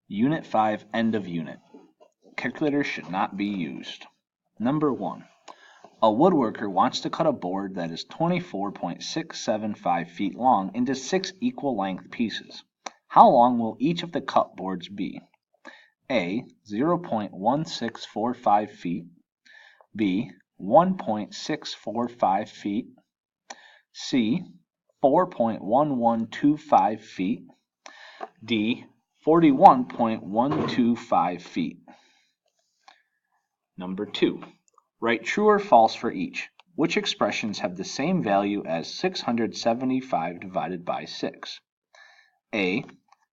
Unit 5, end of unit. Calculators should not be used. Number 1. A woodworker wants to cut a board that is 24.675 feet long into 6 equal length pieces. How long will each of the cut boards be? A. 0.1645 feet. B. 1.645 feet. C. 4.1125 feet. D. 41.125 feet. Number 2. Write true or false for each. Which expressions have the same value as 675 divided by 6? A.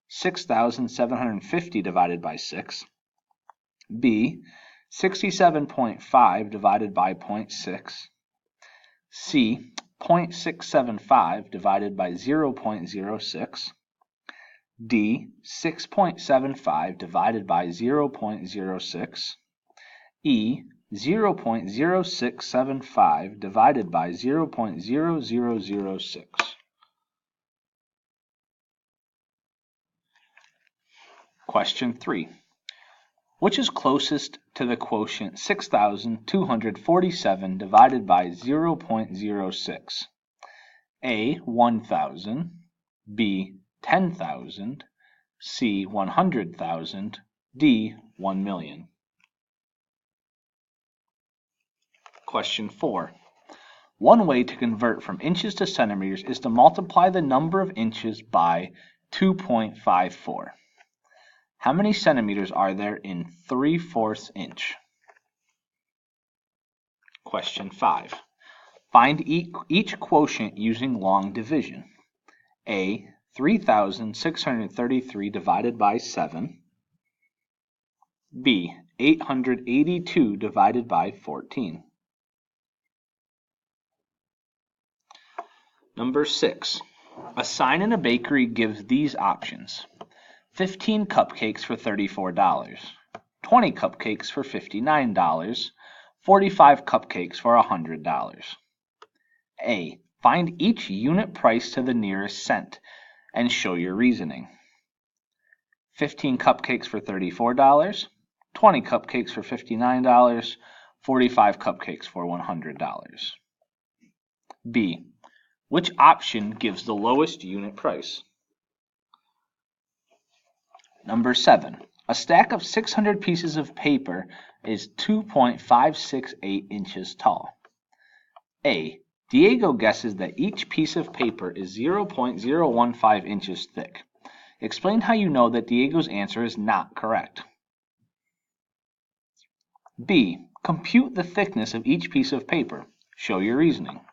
6,750 divided by 6. B. 67.5 divided by 0.6. C. 0.675 divided by 0.06. D. 6.75 divided by 0.06. E. 0.0675 divided by 0.0006. Question 3. Which is closest to the quotient 6,247 divided by 0.06? A. 1,000. B. 10,000. C. 100,000. D. 1,000,000. Question 4. One way to convert from inches to centimeters is to multiply the number of inches by 2.54. How many centimeters are there in 3/4 inch? Question 5. Find each quotient using long division. A. 3,633 divided by 7. B. 882 divided by 14. Number 6. A sign in a bakery gives these options: 15 cupcakes for $34, 20 cupcakes for $59, 45 cupcakes for $100. A. Find each unit price to the nearest cent and show your reasoning. 15 cupcakes for $34, 20 cupcakes for $59, 45 cupcakes for $100. B. Which option gives the lowest unit price? Number 7. A stack of 600 pieces of paper is 2.568 inches tall. A. Diego guesses that each piece of paper is 0.015 inches thick. Explain how you know that Diego's answer is not correct. B. Compute the thickness of each piece of paper. Show your reasoning.